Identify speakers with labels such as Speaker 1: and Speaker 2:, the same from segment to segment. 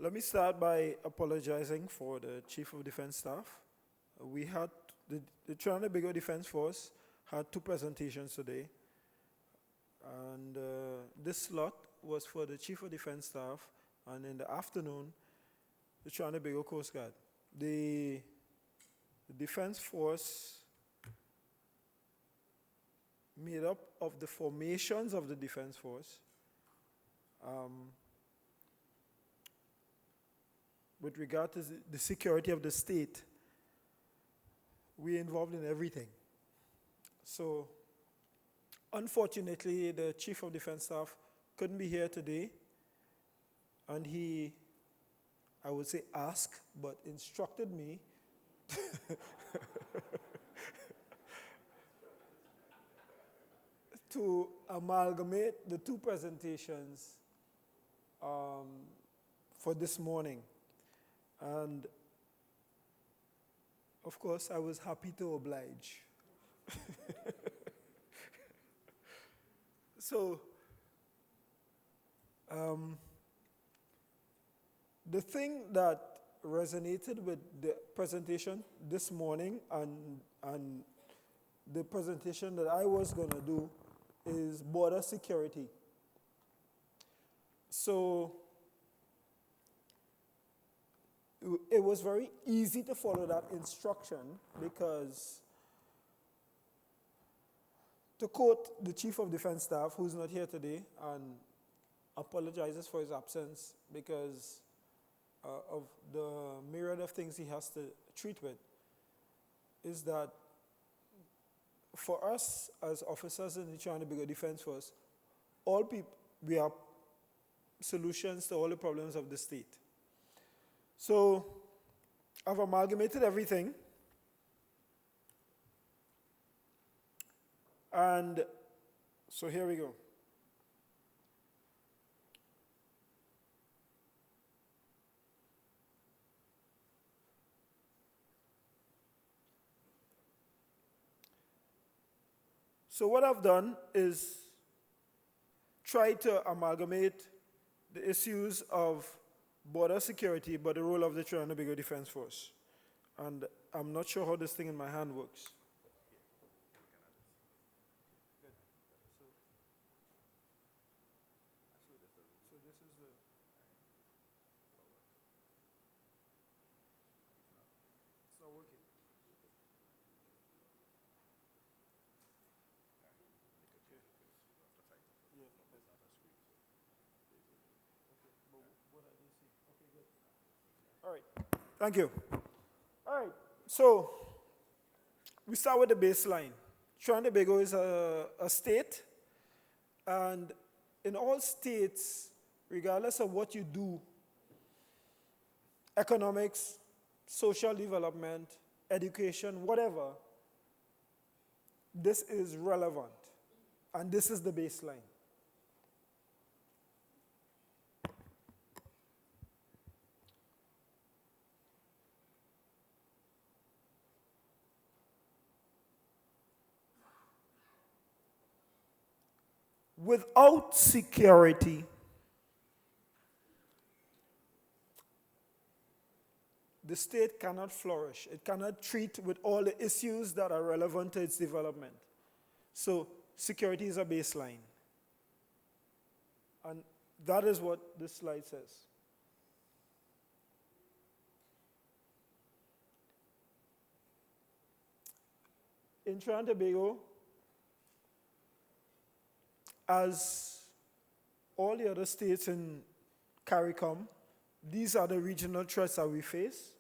Speaker 1: Let me start by apologizing for the Chief of Defense Staff. We had, the Trinidad and Tobago Defense Force had 2 presentations today. And this slot was for the Chief of Defense Staff, and in the afternoon, the Trinidad and Tobago Coast Guard. The Defense Force made up of the formations of the Defense Force. With regard to the security of the state, we're involved in everything. So, unfortunately, the Chief of Defense Staff couldn't be here today, and he, I would say asked, but instructed me to amalgamate the 2 presentations for this morning. And of course, I was happy to oblige. So, the thing that resonated with the presentation this morning and the presentation that I was going to do is border security. So, it was very easy to follow that instruction because, to quote the Chief of Defense Staff, who's not here today and apologizes for his absence because of the myriad of things he has to treat with, is that for us as officers in the Trinidad and Tobago Defense Force, we are solutions to all the problems of the state. So, I've amalgamated everything, and so here we go. So what I've done is try to amalgamate the issues of border security, but the role of the Trinidad and Tobago Defense Force. And I'm not sure how this thing in my hand works. So this is the... It's not working. All right, thank you. All right, so we start with the baseline. Trinidad and Tobago is a state, and in all states, regardless of what you do, economics, social development, education, whatever, this is relevant, and this is the baseline. Without security, the state cannot flourish. It cannot treat with all the issues that are relevant to its development. So, security is a baseline. And that is what this slide says. In Trinidad and Tobago, as all the other states in CARICOM, these are the regional threats that we face.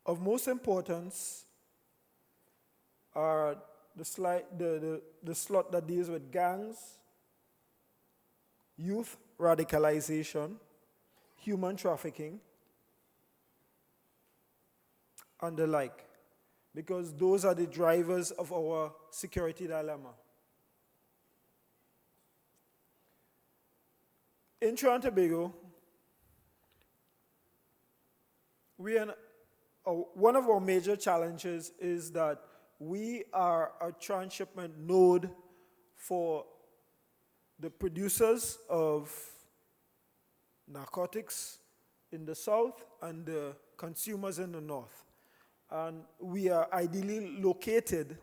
Speaker 1: Of most importance are the slot that deals with gangs, youth radicalization, human trafficking, and the like, because those are the drivers of our security dilemma. In Trinidad and Tobago, one of our major challenges is that we are a transshipment node for the producers of narcotics in the south and the consumers in the north. And we are ideally located,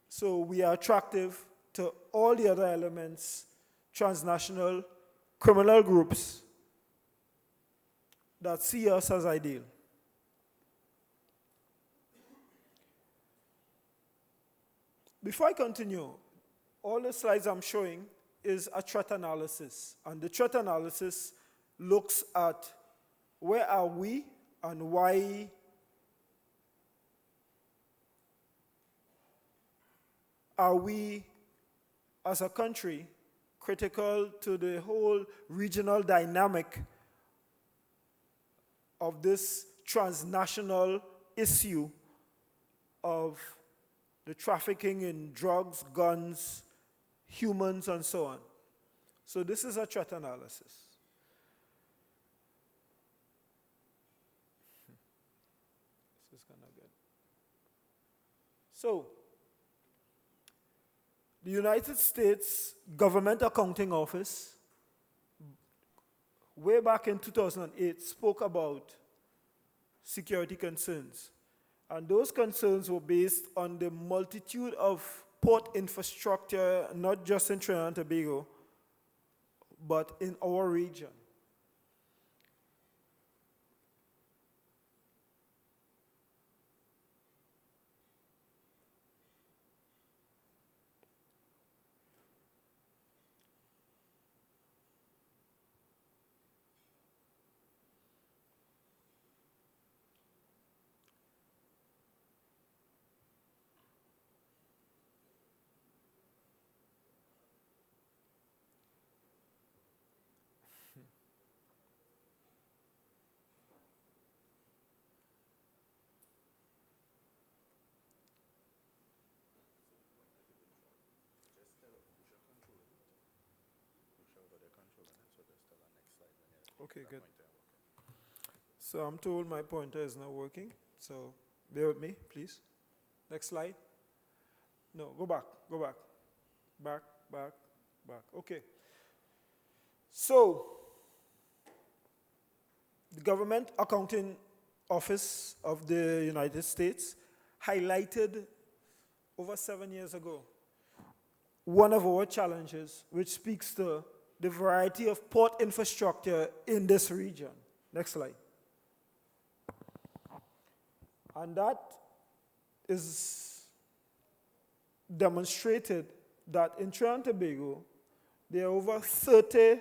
Speaker 1: so we are attractive to all the other elements, transnational criminal groups that see us as ideal. Before I continue, all the slides I'm showing is a threat analysis. And the threat analysis looks at where are we and why are we as a country critical to the whole regional dynamic of this transnational issue of the trafficking in drugs, guns, humans, and so on. So this is a threat analysis. This is kind of good. So, the United States Government Accounting Office, way back in 2008, spoke about security concerns. And those concerns were based on the multitude of port infrastructure, not just in Trinidad and Tobago, but in our region. Okay, good. So I'm told my pointer is not working, so bear with me, please. Next slide. No, go back, go back. Back, back, back. Okay. So, the Government Accounting Office of the United States highlighted over 7 years ago one of our challenges, which speaks to the variety of port infrastructure in this region. Next slide. And that is demonstrated that in Trinidad and Tobago, there are over 30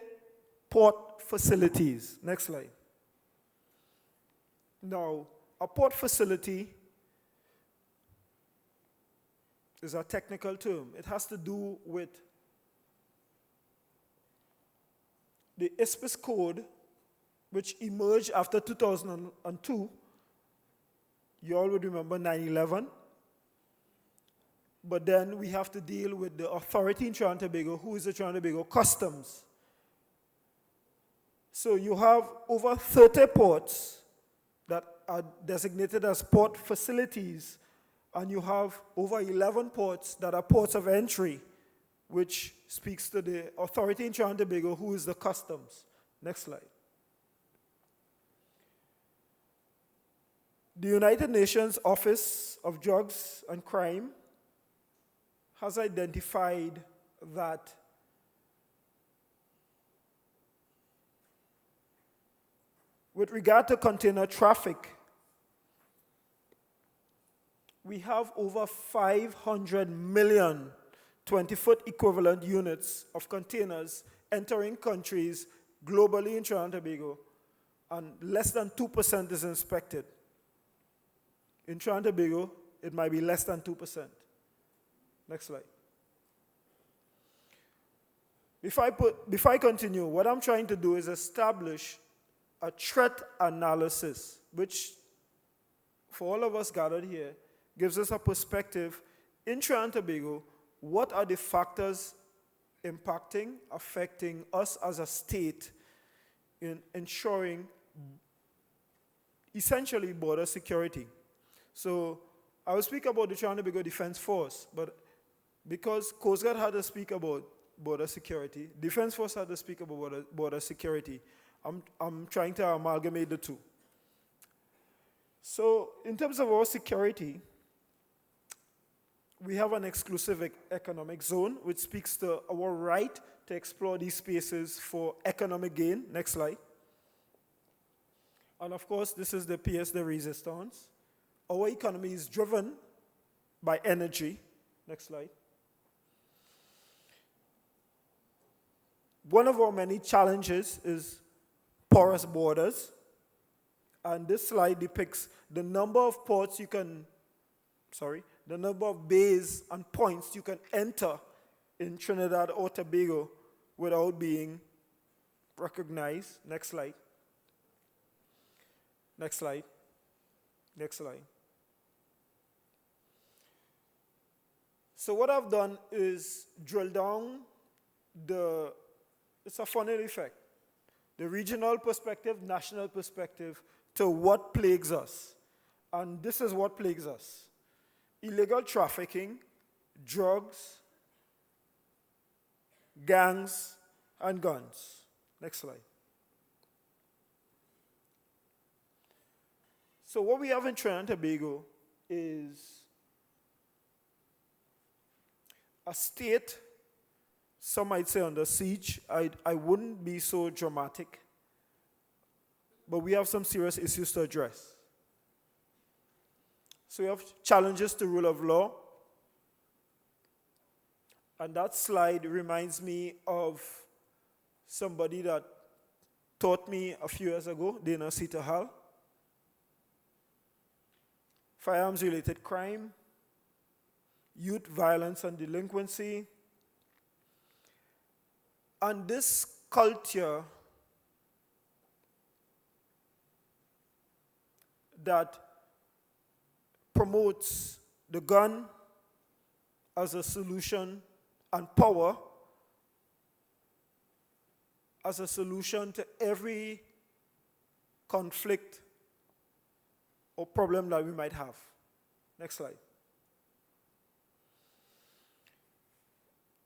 Speaker 1: port facilities. Next slide. Now, a port facility is a technical term. It has to do with the ICPS code, which emerged after 2002. You all would remember 9/11. But then we have to deal with the authority in Trinidad and Tobago, who is the Trinidad and Tobago Customs. So you have over 30 ports that are designated as port facilities, and you have over 11 ports that are ports of entry, which speaks to the authority in Trinidad and Tobago, who is the Customs. Next slide. The United Nations Office of Drugs and Crime has identified that with regard to container traffic, we have over 500 million 20-foot equivalent units of containers entering countries globally in Trinidad and Tobago, and less than 2% is inspected. In Trinidad and Tobago, it might be less than 2%. Next slide. Before I continue, what I'm trying to do is establish a threat analysis, which, for all of us gathered here, gives us a perspective in Trinidad and Tobago. What are the factors impacting, affecting us as a state in ensuring essentially border security. So I will speak about the Trinidad and Tobago Defense Force, but because Coast Guard had to speak about border security, Defense Force had to speak about border security, I'm trying to amalgamate the two. So in terms of our security, we have an exclusive economic zone, which speaks to our right to explore these spaces for economic gain. Next slide. And of course, this is the pièce de résistance. Our economy is driven by energy. Next slide. One of our many challenges is porous borders. And this slide depicts the number of the number of bays and points you can enter in Trinidad or Tobago without being recognized. Next slide. Next slide. Next slide. So what I've done is drill down it's a funnel effect, the regional perspective, national perspective, to what plagues us. And this is what plagues us. Illegal trafficking, drugs, gangs, and guns. Next slide. So what we have in Trinidad and Tobago is a state, some might say under siege. I wouldn't be so dramatic, but we have some serious issues to address. So we have challenges to rule of law. And that slide reminds me of somebody that taught me a few years ago, Dana Sita Hall. Firearms-related crime, youth violence and delinquency. And this culture that promotes the gun as a solution and power as a solution to every conflict or problem that we might have. Next slide.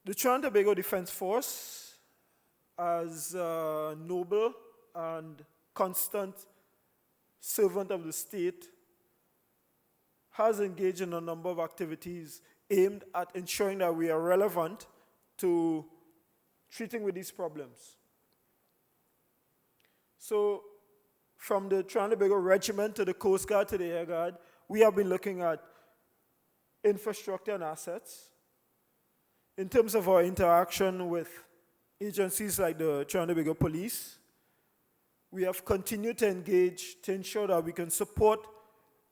Speaker 1: The Trinidad and Tobago Defense Force, as a noble and constant servant of the state, has engaged in a number of activities aimed at ensuring that we are relevant to treating with these problems. So, from the Trinidad and Tobago Regiment to the Coast Guard to the Air Guard, we have been looking at infrastructure and assets. In terms of our interaction with agencies like the Trinidad and Tobago Police, we have continued to engage to ensure that we can support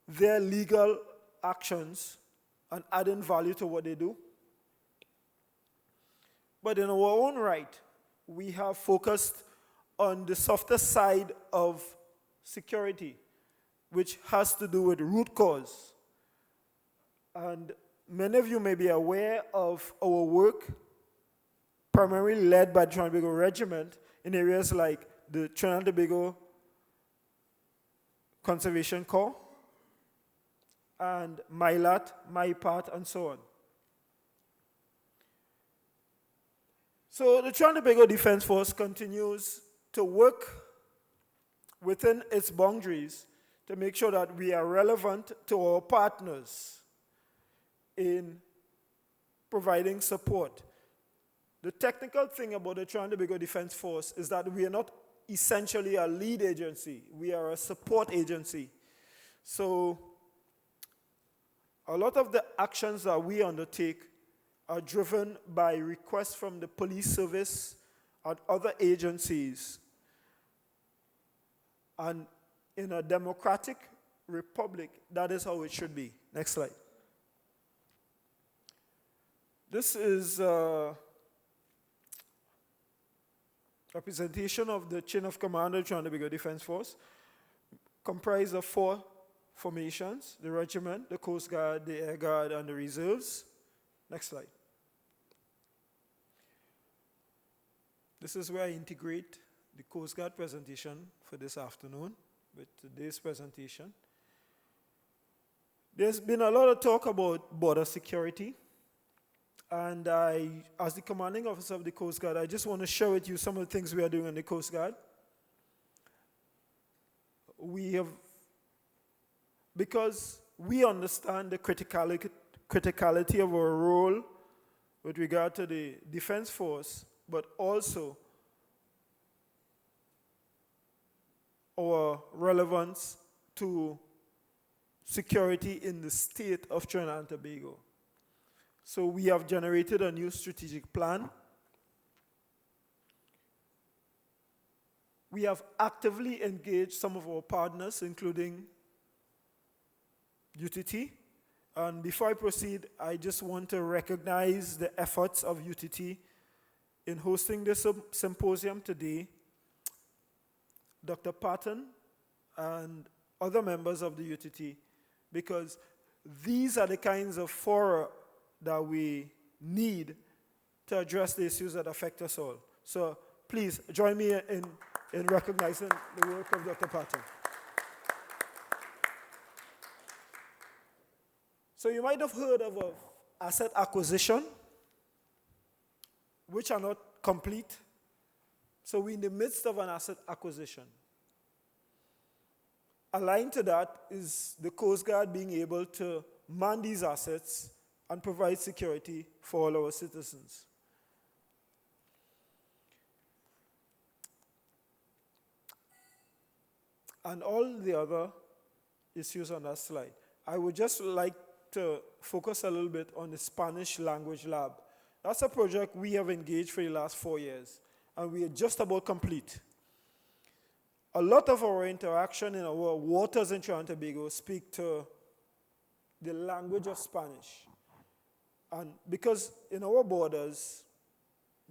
Speaker 1: their legal actions and adding value to what they do. But in our own right, we have focused on the softer side of security, which has to do with root cause. And many of you may be aware of our work, primarily led by the Trinidad and Tobago Regiment, in areas like the Trinidad and Tobago Conservation Corps, and MILAT, MIPAT, and so on. So the Trinidad and Tobago Defense Force continues to work within its boundaries to make sure that we are relevant to our partners in providing support. The technical thing about the Trinidad and Tobago Defense Force is that we are not essentially a lead agency. We are a support agency. So a lot of the actions that we undertake are driven by requests from the police service and other agencies. And in a democratic republic, that is how it should be. Next slide. This is a representation of the chain of command of the Trinidad and Tobago Defense Force, comprised of 4 formations: the regiment, the Coast Guard, the Air Guard, and the reserves. Next slide. This is where I integrate the Coast Guard presentation for this afternoon with today's presentation. There's been a lot of talk about border security, and I, as the commanding officer of the Coast Guard, I just want to share with you some of the things we are doing in the Coast Guard. Because we understand the criticality of our role with regard to the defense force, but also our relevance to security in the state of Trinidad and Tobago. So we have generated a new strategic plan. We have actively engaged some of our partners, including UTT. And before I proceed, I just want to recognize the efforts of UTT in hosting this symposium today. Dr. Patton and other members of the UTT, because these are the kinds of fora that we need to address the issues that affect us all. So please join me in recognizing the work of Dr. Patton. So you might have heard of asset acquisition, which are not complete. So we're in the midst of an asset acquisition. Aligned to that is the Coast Guard being able to man these assets and provide security for all our citizens. And all the other issues on that slide. I would just like to focus a little bit on the Spanish language lab. That's a project we have engaged for the last 4 years, and we are just about complete. A lot of our interaction in our waters in Trinidad and Tobago speak to the language of Spanish. And because in our borders,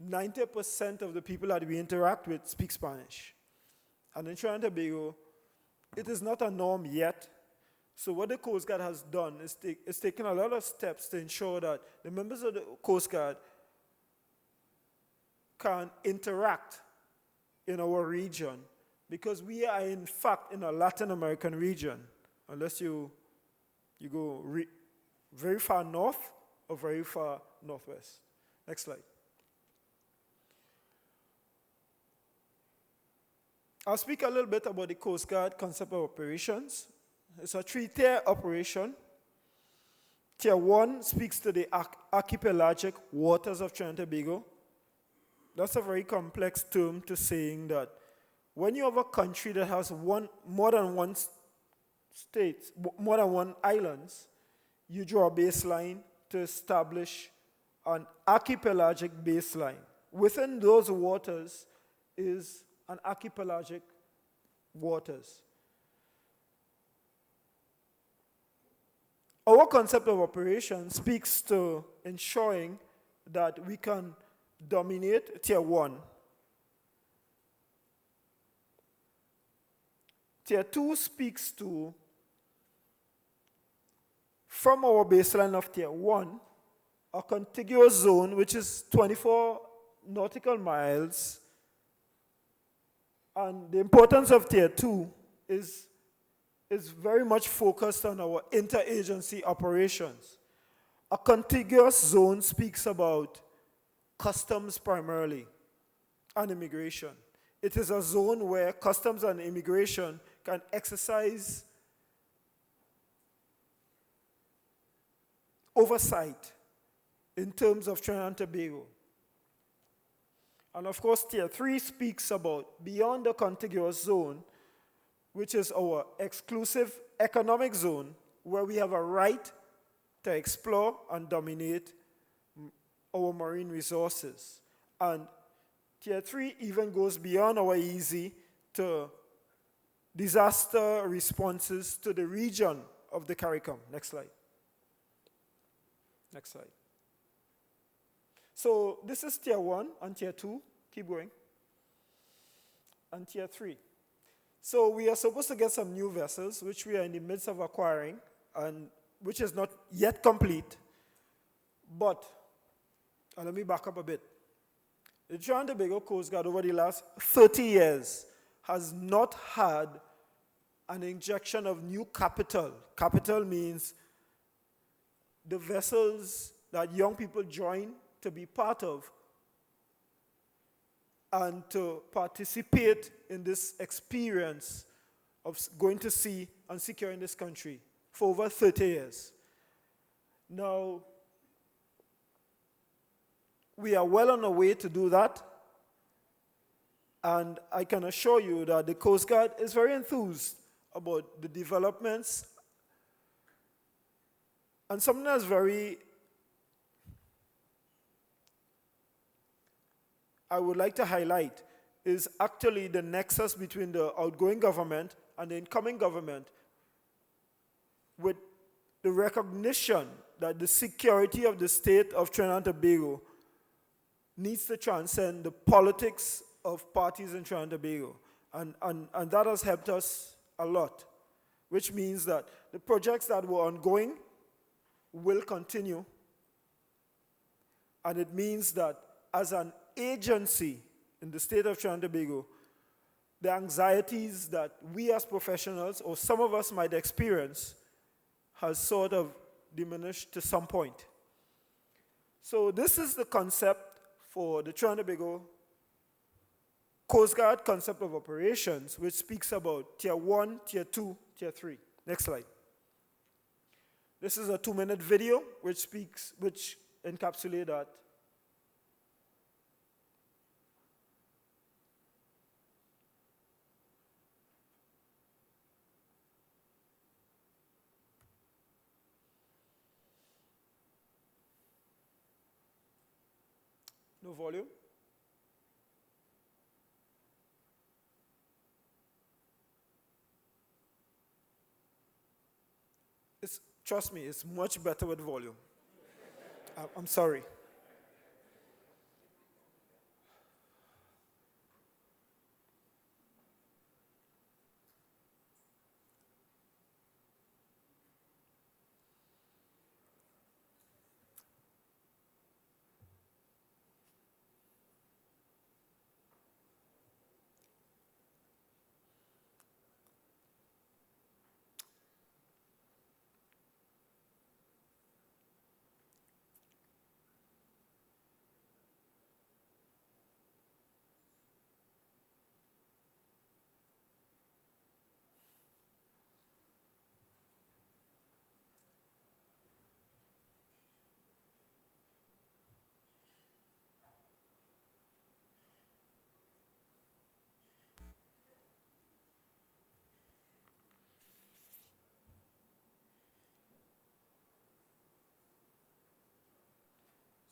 Speaker 1: 90% of the people that we interact with speak Spanish. And in Trinidad and Tobago, it is not a norm yet. So what the Coast Guard has done is taken a lot of steps to ensure that the members of the Coast Guard can interact in our region, because we are in fact in a Latin American region, unless you go very far north or very far northwest. Next slide. I'll speak a little bit about the Coast Guard concept of operations. It's a 3-tier operation. Tier 1 speaks to the archipelagic waters of Trinidad and Tobago. That's a very complex term to saying that when you have a country that has more than one state, more than one islands, you draw a baseline to establish an archipelagic baseline. Within those waters is an archipelagic waters. Our concept of operation speaks to ensuring that we can dominate Tier 1. Tier 2 speaks to, from our baseline of Tier 1, a contiguous zone which is 24 nautical miles. And the importance of Tier 2 is very much focused on our interagency operations. A contiguous zone speaks about customs primarily and immigration. It is a zone where customs and immigration can exercise oversight in terms of Trinidad and Tobago. And of course, Tier 3 speaks about beyond the contiguous zone, which is our exclusive economic zone, where we have a right to explore and dominate our marine resources. And Tier 3 even goes beyond our easy to disaster responses to the region of the CARICOM. Next slide. Next slide. So this is Tier 1 and Tier 2. Keep going. And Tier 3. So we are supposed to get some new vessels, which we are in the midst of acquiring, and which is not yet complete. But, let me back up a bit. The Trinidad and Tobago Coast Guard over the last 30 years has not had an injection of new capital. Capital means the vessels that young people join to be part of and to participate in this experience of going to sea and securing this country for over 30 years. Now, we are well on our way to do that, and I can assure you that the Coast Guard is very enthused about the developments, and something that's I would like to highlight is actually the nexus between the outgoing government and the incoming government, with the recognition that the security of the state of Trinidad and Tobago needs to transcend the politics of parties in Trinidad and Tobago. And that has helped us a lot, which means that the projects that were ongoing will continue. And it means that as an agency in the state of Trinidad and Tobago, the anxieties that we as professionals, or some of us might experience, has sort of diminished to some point. So this is the concept for the Trinidad and Tobago Coast Guard concept of operations, which speaks about Tier 1, Tier 2, Tier 3. Next slide. This is a 2-minute video which encapsulates that. No volume? Trust me, it's much better with volume. I'm sorry.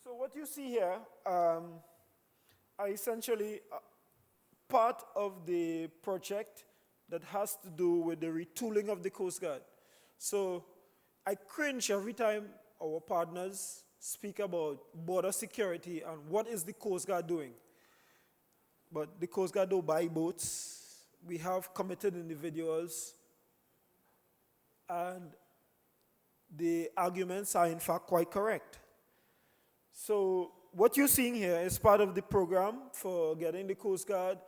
Speaker 1: So what you see here are essentially part of the project that has to do with the retooling of the Coast Guard. So I cringe every time our partners speak about border security and what is the Coast Guard doing. But the Coast Guard don't buy boats. We have committed individuals, and the arguments are in fact quite correct. So what you're seeing here is part of the program for getting the Coast Guard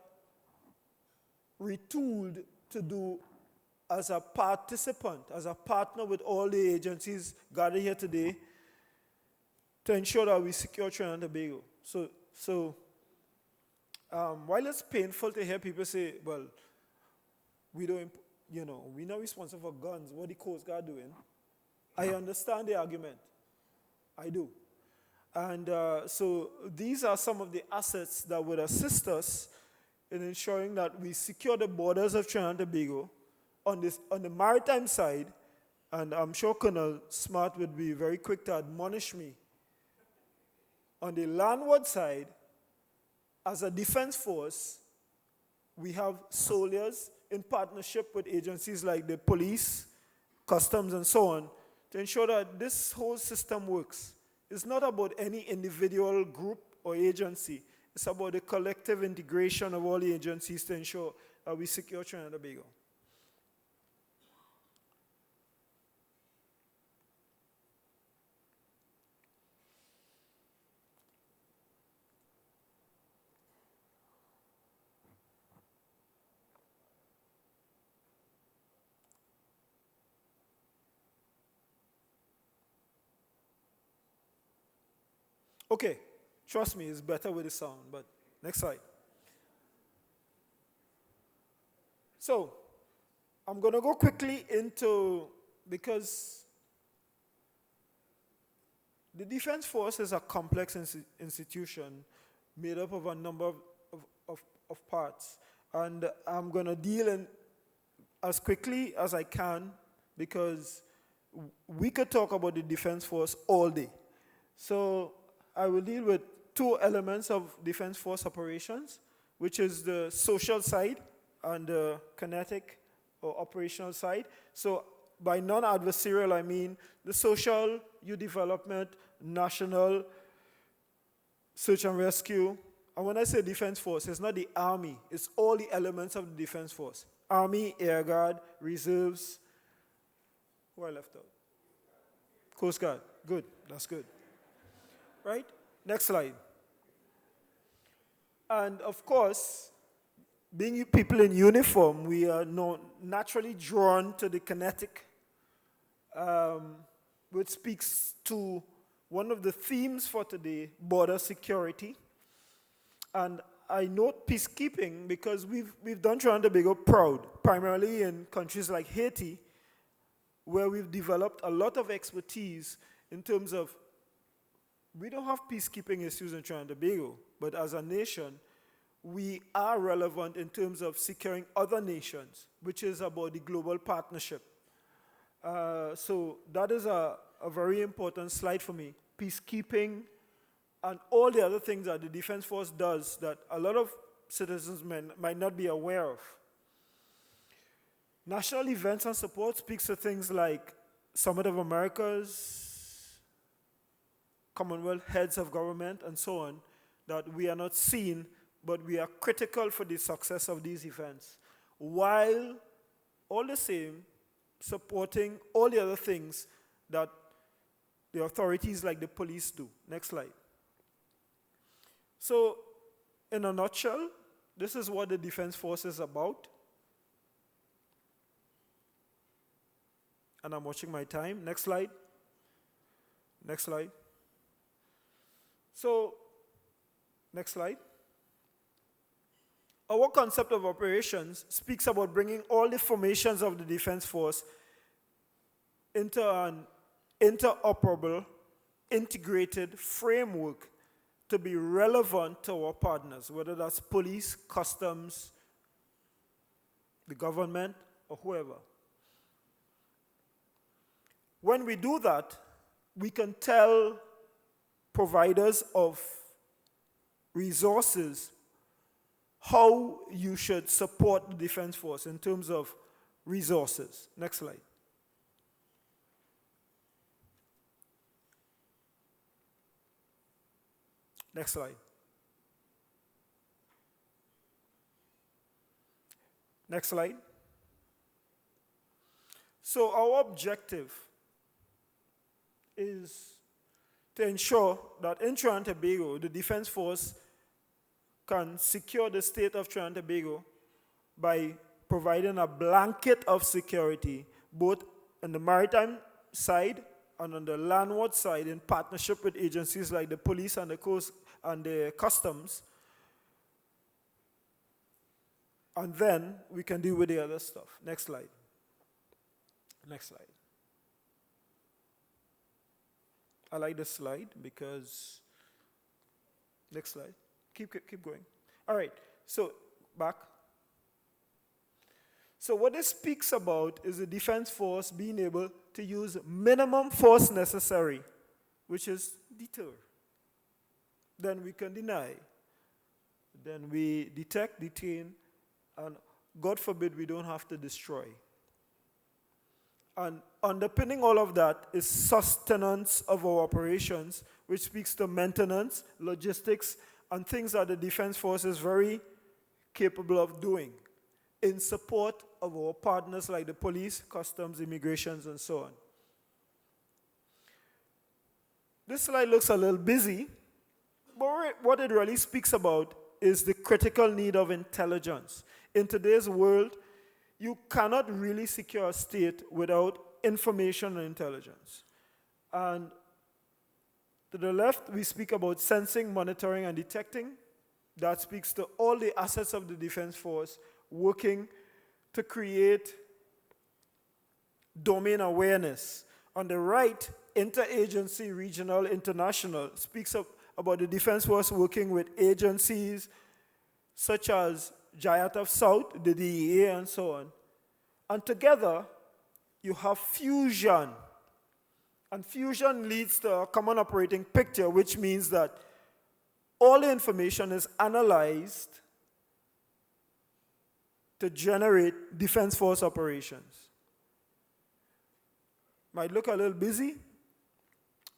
Speaker 1: retooled to do as a participant, as a partner with all the agencies gathered here today to ensure that we secure Trinidad and Tobago. So while it's painful to hear people say, well, we're not responsible for guns, what the Coast Guard doing? I understand the argument. I do. And so these are some of the assets that would assist us in ensuring that we secure the borders of Trinidad and Tobago on the maritime side, and I'm sure Colonel Smart would be very quick to admonish me. On the landward side, as a defense force, we have soldiers in partnership with agencies like the police, customs, and so on, to ensure that this whole system works. It's not about any individual group or agency. It's about the collective integration of all the agencies to ensure that we secure Trinidad and Tobago. Okay, trust me, it's better with the sound, but next slide. So, I'm going to go quickly into, because the Defense Force is a complex institution made up of a number of parts. And I'm going to deal in as quickly as I can, because we could talk about the Defense Force all day. So I will deal with two elements of Defense Force operations, which is the social side and the kinetic or operational side. So by non-adversarial, I mean the social, youth development, national, search and rescue. And when I say Defense Force, it's not the Army, it's all the elements of the Defense Force. Army, Air Guard, Reserves. Who I left out? Coast Guard. Good, that's good. Right? Next slide. And of course, being people in uniform, we are naturally drawn to the kinetic, which speaks to one of the themes for today, border security. And I note peacekeeping because we've done Trinidad and Tobago proud, primarily in countries like Haiti, where we've developed a lot of expertise in terms of, we don't have peacekeeping issues in Trinidad and Tobago, but as a nation, we are relevant in terms of securing other nations, which is about the global partnership. So that is a very important slide for me. Peacekeeping and all the other things that the Defense Force does that a lot of citizens might not be aware of. National events and support speaks to things like Summit of Americas, Commonwealth heads of government, and so on, that we are not seen, but we are critical for the success of these events, while all the same supporting all the other things that the authorities like the police do. Next slide. So, in a nutshell, this is what the Defense Force is about. And I'm watching my time. Next slide. Next slide. So, next slide. Our concept of operations speaks about bringing all the formations of the Defense Force into an interoperable, integrated framework to be relevant to our partners, whether that's police, customs, the government, or whoever. When we do that, we can tell providers of resources how you should support the Defense Force in terms of resources. Next slide. Next slide. Next slide. So our objective is to ensure that in Trinidad and Tobago, the Defense Force can secure the state of Trinidad and Tobago by providing a blanket of security, both on the maritime side and on the landward side, in partnership with agencies like the police and the coast and the customs. And then we can deal with the other stuff. Next slide. Next slide. I like this slide because, next slide. Keep going. All right, so back. So what this speaks about is the Defense Force being able to use minimum force necessary, which is deter. Then we can deny. Then we detect, detain, and God forbid we don't have to destroy. And underpinning all of that is sustenance of our operations, which speaks to maintenance, logistics, and things that the Defense Force is very capable of doing in support of our partners like the police, customs, immigrations, and so on. This slide looks a little busy, but what it really speaks about is the critical need of intelligence. In today's world, you cannot really secure a state without information and intelligence. And To the left, we speak about sensing, monitoring, and detecting. That speaks to all the assets of the Defense Force working to create domain awareness. On the right, interagency, regional, international speaks about the Defense Force working with agencies such as JIATF South, the DEA, and so on. And together, you have fusion. And fusion leads to a common operating picture, which means that all the information is analyzed to generate Defense Force operations. Might look a little busy,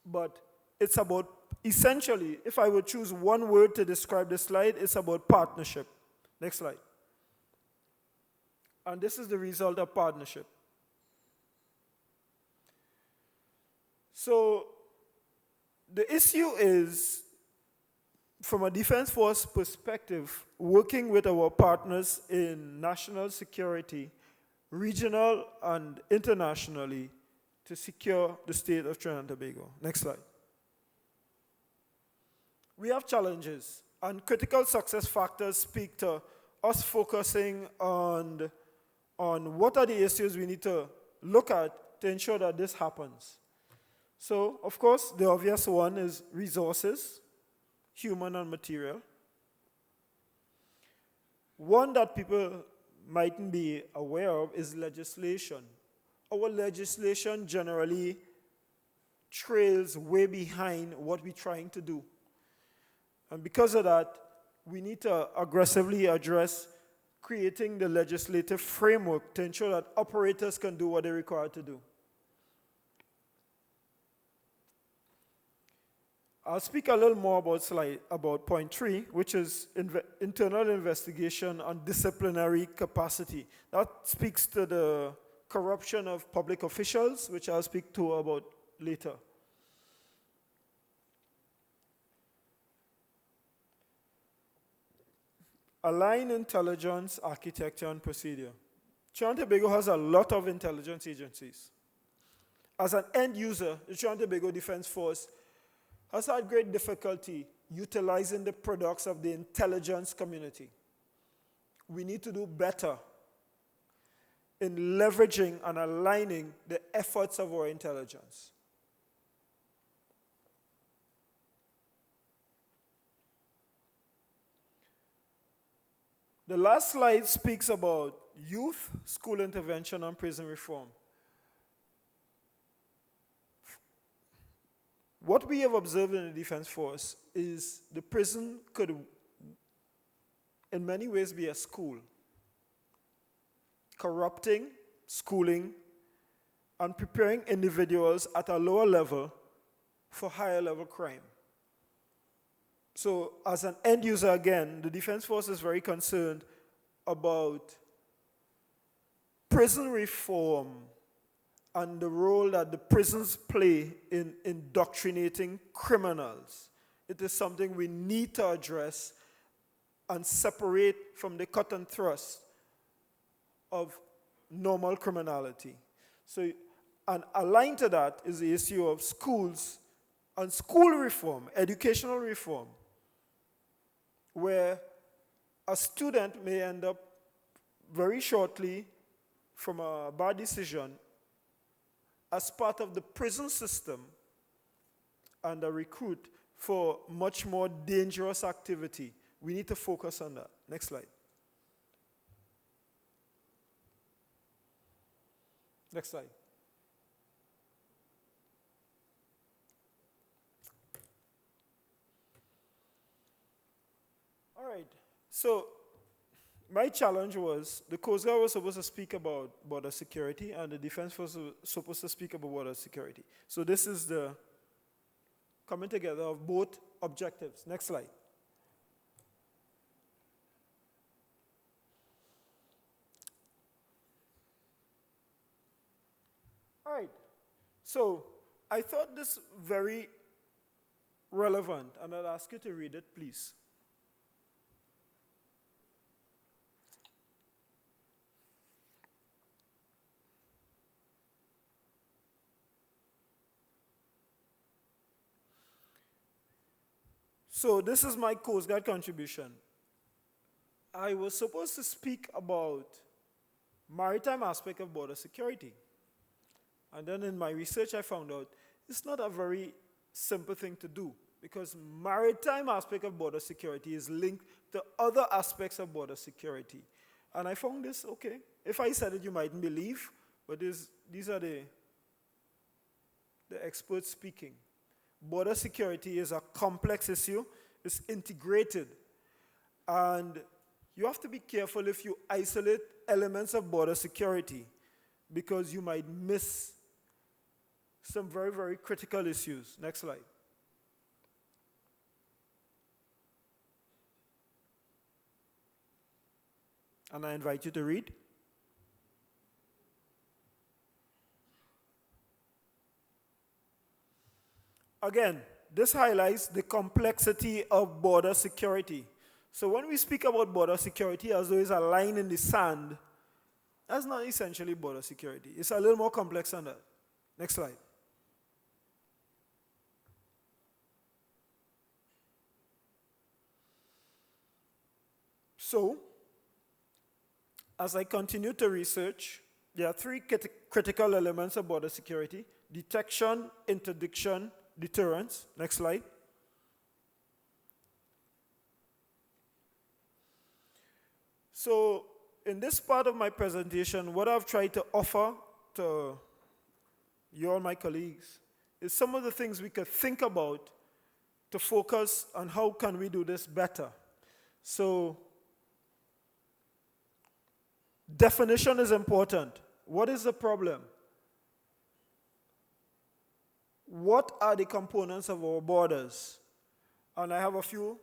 Speaker 1: but it's about, essentially, if I would choose one word to describe this slide, it's about partnership. Next slide. And this is the result of partnership. So the issue is, from a Defense Force perspective, working with our partners in national security, regional and internationally, to secure the state of Trinidad and Tobago. Next slide. We have challenges, and critical success factors speak to us focusing on what are the issues we need to look at to ensure that this happens. So, of course, the obvious one is resources, human and material. One that people mightn't be aware of is legislation. Our legislation generally trails way behind what we're trying to do. And because of that, we need to aggressively address creating the legislative framework to ensure that operators can do what they're required to do. I'll speak a little more about point 3, which is internal investigation and disciplinary capacity. That speaks to the corruption of public officials, which I'll speak to about later. Align intelligence, architecture, and procedure. Trinidad and Tobago has a lot of intelligence agencies. As an end user, the Trinidad and Tobago Defense Force has had great difficulty utilizing the products of the intelligence community. We need to do better in leveraging and aligning the efforts of our intelligence. The last slide speaks about youth, school intervention, and prison reform. What we have observed in the Defense Force is the prison could, in many ways, be a school, corrupting, schooling, and preparing individuals at a lower level for higher level crime. So, as an end user, again, the Defense Force is very concerned about prison reform and the role that the prisons play in indoctrinating criminals. It is something we need to address and separate from the cut and thrust of normal criminality. So, and aligned to that is the issue of schools and school reform, educational reform, where a student may end up very shortly from a bad decision as part of the prison system and a recruit for much more dangerous activity. We need to focus on that. Next slide. Next slide. All right. So my challenge was the Coast Guard was supposed to speak about border security, and the Defense Force was supposed to speak about border security. So this is the coming together of both objectives. Next slide. All right. So I thought this very relevant, and I'll ask you to read it, please. So this is my Coast Guard contribution. I was supposed to speak about maritime aspect of border security. And then in my research, I found out it's not a very simple thing to do because maritime aspect of border security is linked to other aspects of border security. And I found this, okay, if I said it, you mightn't believe, but these are the experts speaking. Border security is a complex issue. It's integrated. And you have to be careful if you isolate elements of border security because you might miss some very, very critical issues. Next slide. And I invite you to read. Again, this highlights the complexity of border security. So when we speak about border security as though it's a line in the sand, that's not essentially border security. It's a little more complex than that. Next slide. So, as I continue to research, there are three critical elements of border security: detection, interdiction, deterrence. Next slide. So, in this part of my presentation, what I've tried to offer to you all my colleagues is some of the things we could think about to focus on how can we do this better. So, definition is important. What is the problem? What are the components of our borders? And I have a few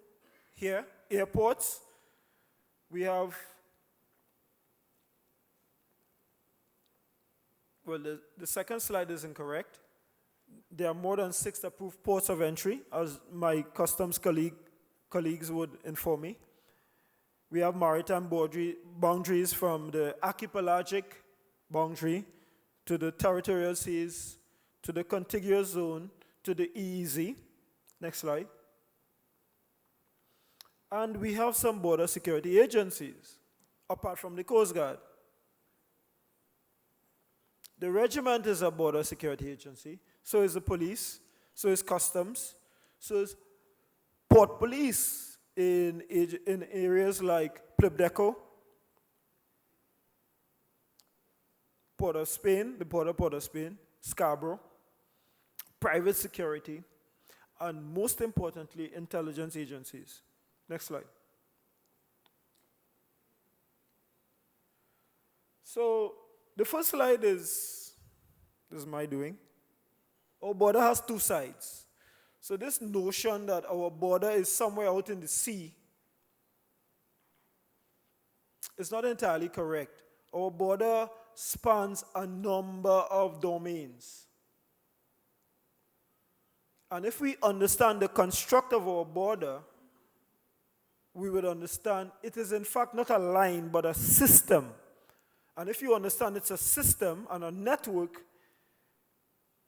Speaker 1: here. Airports. We have, well, the second slide is incorrect. There are more than 6 approved ports of entry, as my customs colleagues would inform me. We have maritime boundaries from the archipelagic boundary to the territorial seas, to the contiguous zone, to the EEZ. Next slide. And we have some border security agencies, apart from the Coast Guard. The regiment is a border security agency, so is the police, so is customs, so is port police in areas like Plebdeco, Port of Spain, the Port of Spain, Scarborough, private security, and most importantly, intelligence agencies. Next slide. So the first slide is my doing. Our border has 2 sides. So this notion that our border is somewhere out in the sea is not entirely correct. Our border spans a number of domains. And if we understand the construct of our border, we would understand it is in fact not a line but a system. And if you understand it's a system and a network,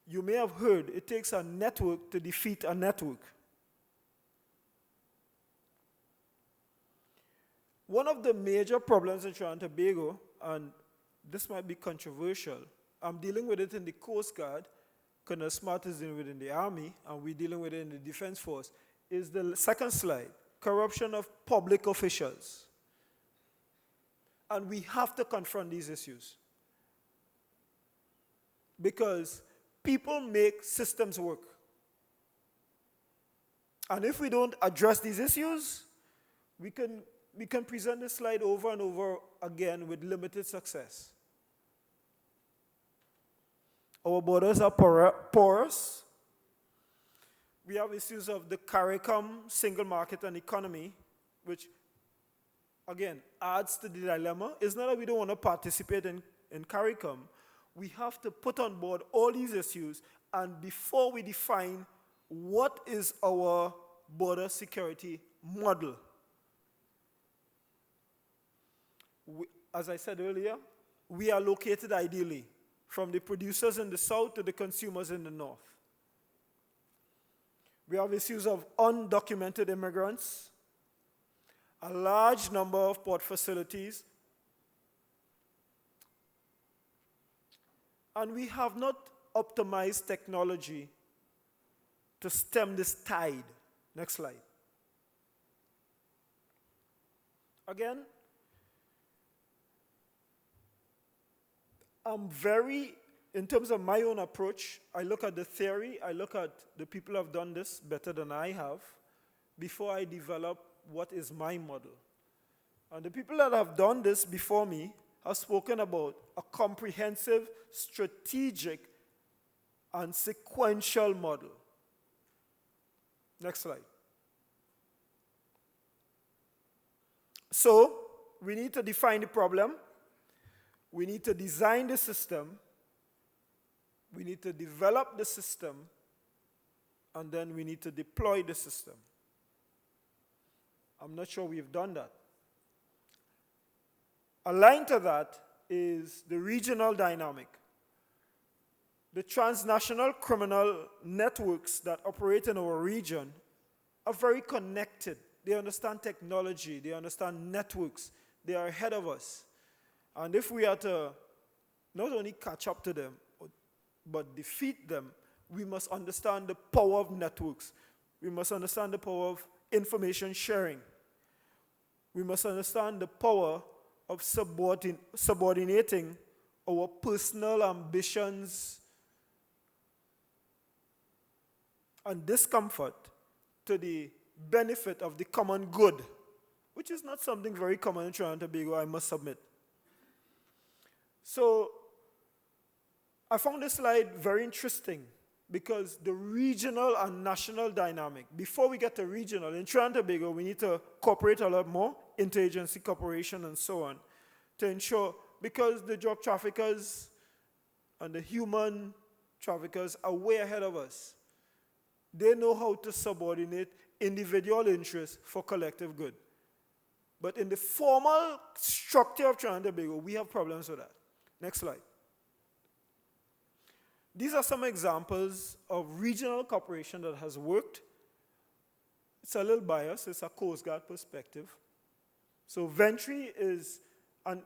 Speaker 1: you may have heard it takes a network to defeat a network. One of the major problems in Trinidad and Tobago, and this might be controversial, I'm dealing with it in the Coast Guard, Colonel Smart is dealing with it in the Army, and we're dealing with it in the Defense Force, is the second slide. Corruption of public officials. And we have to confront these issues. Because people make systems work. And if we don't address these issues, we can present this slide over and over again with limited success. Our borders are porous. We have issues of the CARICOM, single market and economy, which, again, adds to the dilemma. It's not that we don't want to participate in CARICOM. We have to put on board all these issues, and before we define what is our border security model. As I said earlier, we are located ideally from the producers in the south to the consumers in the north. We have issues of undocumented immigrants, a large number of port facilities, and we have not optimized technology to stem this tide. Next slide. Again, in terms of my own approach, I look at the theory, I look at the people who have done this better than I have, before I develop what is my model. And the people that have done this before me have spoken about a comprehensive, strategic, and sequential model. Next slide. So, we need to define the problem. We need to design the system. We need to develop the system. And then we need to deploy the system. I'm not sure we've done that. Aligned to that is the regional dynamic. The transnational criminal networks that operate in our region are very connected. They understand technology. They understand networks. They are ahead of us. And if we are to not only catch up to them, but defeat them, we must understand the power of networks. We must understand the power of information sharing. We must understand the power of subordinating our personal ambitions and discomfort to the benefit of the common good, which is not something very common in Trinidad and Tobago, I must submit. So, I found this slide very interesting because the regional and national dynamic, before we get to regional, in Trinidad and Tobago, we need to cooperate a lot more, interagency cooperation and so on, to ensure, because the drug traffickers and the human traffickers are way ahead of us. They know how to subordinate individual interests for collective good. But in the formal structure of Trinidad and Tobago, we have problems with that. Next slide. These are some examples of regional cooperation that has worked. It's a little biased. It's a Coast Guard perspective. So Ventry is an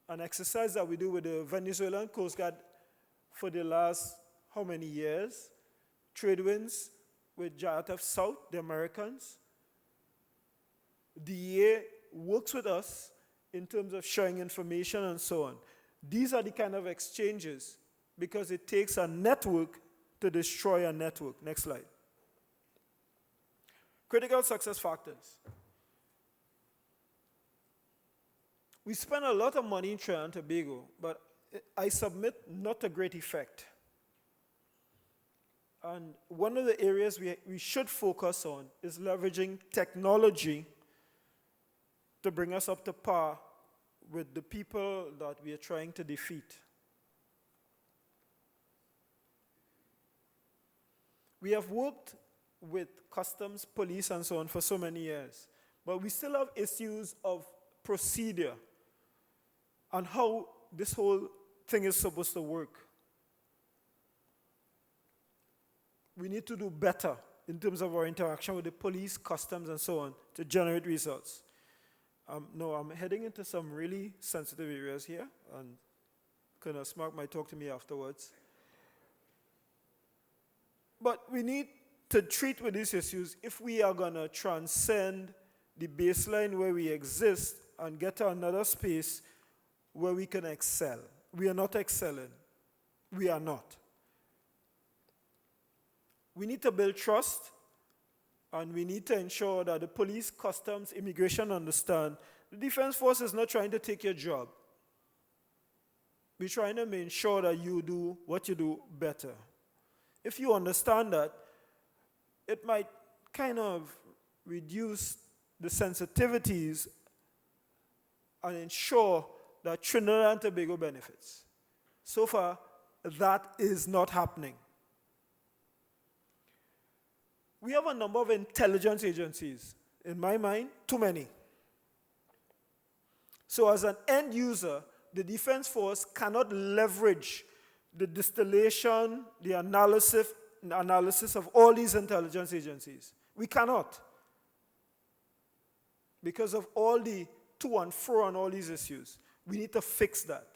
Speaker 1: exercise that we do with the Venezuelan Coast Guard for the last how many years? Trade winds with JIATF South, the Americans. DEA works with us in terms of sharing information and so on. These are the kind of exchanges because it takes a network to destroy a network. Next slide. Critical success factors. We spend a lot of money in Trinidad and Tobago, but I submit not a great effect. And one of the areas we should focus on is leveraging technology to bring us up to par with the people that we are trying to defeat. We have worked with customs, police, and so on for so many years, but we still have issues of procedure and how this whole thing is supposed to work. We need to do better in terms of our interaction with the police, customs, and so on to generate results. No, I'm heading into some really sensitive areas here, and Colonel Smark might talk to me afterwards. But we need to treat with these issues if we are going to transcend the baseline where we exist and get to another space where we can excel. We are not excelling. We are not. We need to build trust, and we need to ensure that the police, customs, immigration understand the defense force is not trying to take your job. We're trying to make sure that you do what you do better. If you understand that, it might kind of reduce the sensitivities and ensure that Trinidad and Tobago benefits. So far, that is not happening. We have a number of intelligence agencies. In my mind, too many. So as an end user, the defense force cannot leverage the distillation, the analysis, analysis of all these intelligence agencies. We cannot. Because of all the to and fro on all these issues. We need to fix that.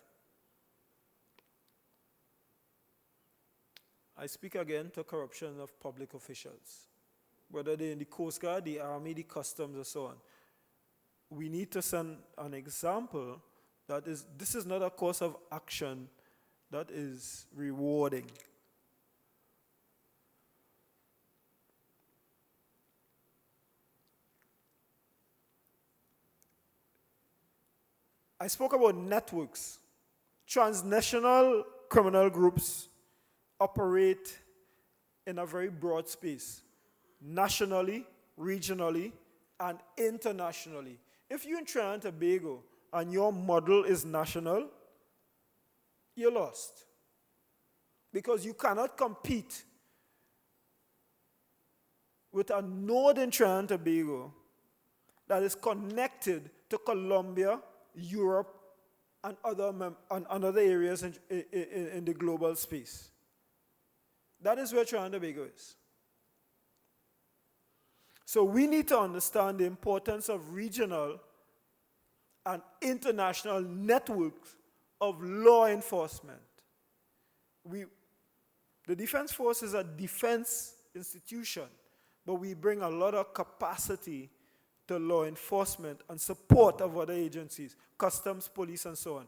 Speaker 1: I speak again to corruption of public officials, whether they're in the Coast Guard, the Army, the Customs, and so on. We need to send an example that this is not a course of action that is rewarding. I spoke about networks. Transnational criminal groups operate in a very broad space, nationally, regionally, and internationally. If you're in Trinidad and Tobago and your model is national, you're lost. Because you cannot compete with a node in Trinidad and Tobago that is connected to Colombia, Europe, and other areas in the global space. That is where Trinidad and Tobago is. So we need to understand the importance of regional and international networks of law enforcement. The Defense Force is a defense institution, but we bring a lot of capacity to law enforcement and support of other agencies, customs, police, and so on.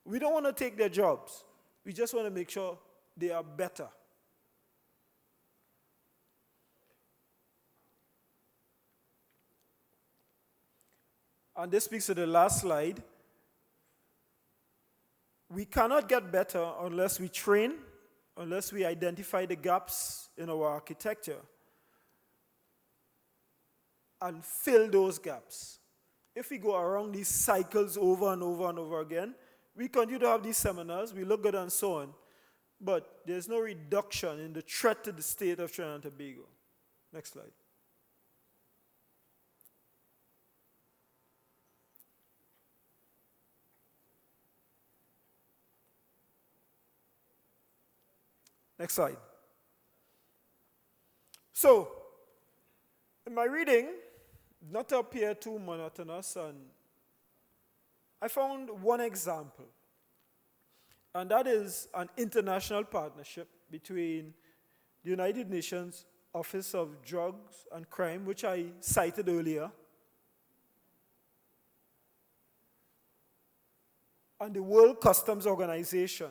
Speaker 1: We don't want to take their jobs. We just want to make sure they are better. And this speaks to the last slide. We cannot get better unless we train, unless we identify the gaps in our architecture and fill those gaps. If we go around these cycles over and over and over again, we continue to have these seminars, we look good and so on, but there's no reduction in the threat to the state of Trinidad and Tobago. Next slide. Next slide. So, in my reading, not to appear too monotonous, and I found one example, and that is an international partnership between the United Nations Office of Drugs and Crime, which I cited earlier, and the World Customs Organization.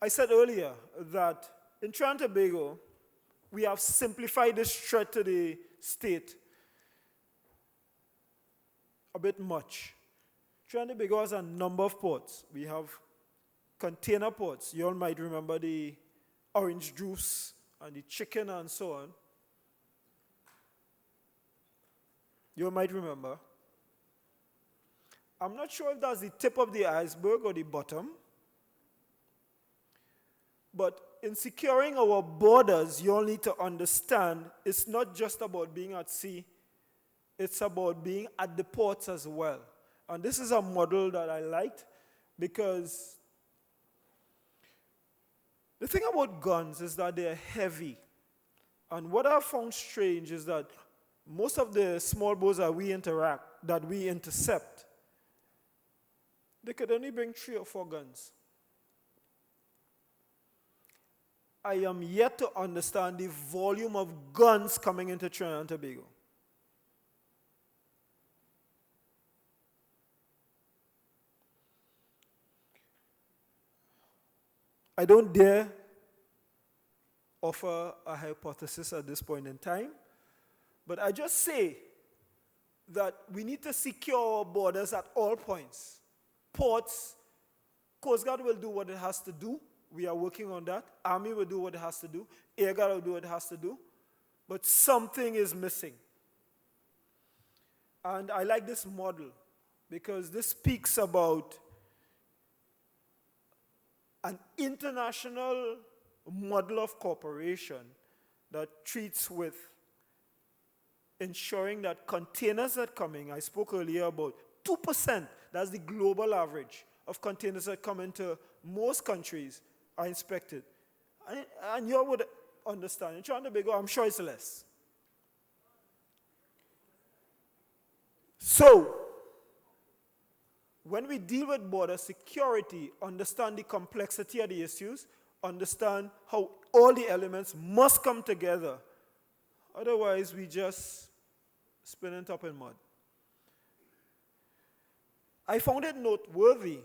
Speaker 1: I said earlier that in Trinidad and Tobago, we have simplified this threat to the state a bit much. Trinidad and Tobago has a number of ports. We have container ports. You all might remember the orange juice and the chicken and so on. You all might remember. I'm not sure if that's the tip of the iceberg or the bottom. But in securing our borders, you all need to understand it's not just about being at sea, it's about being at the ports as well. And this is a model that I liked because the thing about guns is that they're heavy. And what I found strange is that most of the small boats that we intercept, they could only bring 3 or 4 guns. I am yet to understand the volume of guns coming into Trinidad and Tobago. I don't dare offer a hypothesis at this point in time, but I just say that we need to secure our borders at all points. Ports, Coast Guard will do what it has to do. We are working on that. Army will do what it has to do. Air Guard will do what it has to do. But something is missing. And I like this model because this speaks about an international model of cooperation that treats with ensuring that containers that are coming, I spoke earlier about 2%, that's the global average of containers that come into most countries are inspected. And you would understand. In Trinidad and Tobago, I'm sure it's less. So, when we deal with border security, understand the complexity of the issues, understand how all the elements must come together. Otherwise, we just spin it up in mud. I found it noteworthy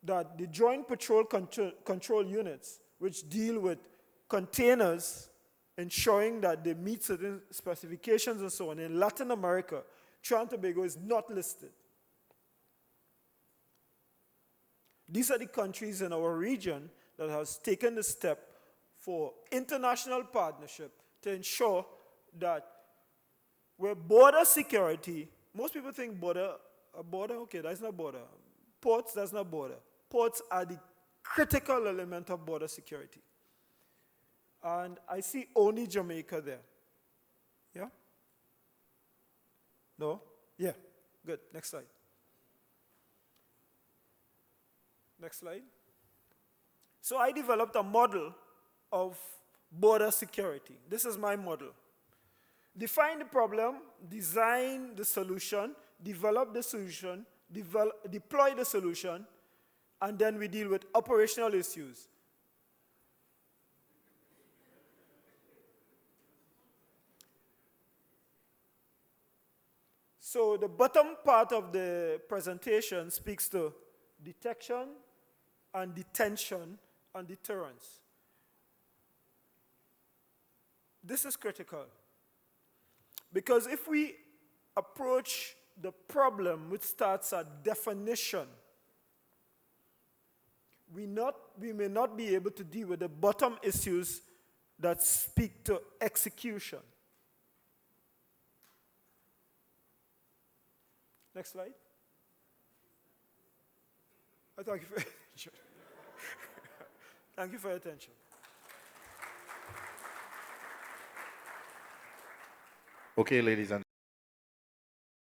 Speaker 1: that the Joint Patrol Control Units, which deal with containers, ensuring that they meet certain specifications and so on, in Latin America, Trinidad and Tobago is not listed. These are the countries in our region that has taken the step for international partnership to ensure that where border security, most people think border, okay, that's not border. Ports, that's not border. Ports are the critical element of border security. And I see only Jamaica there. Yeah? No? Yeah. Good. Next slide. Next slide. So I developed a model of border security. This is my model. Define the problem, design the solution, develop the solution, deploy the solution, and then we deal with operational issues. So the bottom part of the presentation speaks to detection and detention and deterrence. This is critical. Because if we approach the problem which starts at definition, we may not be able to deal with the bottom issues that speak to execution. Next slide. I thank you for your attention. Thank you for your attention.
Speaker 2: Okay, ladies and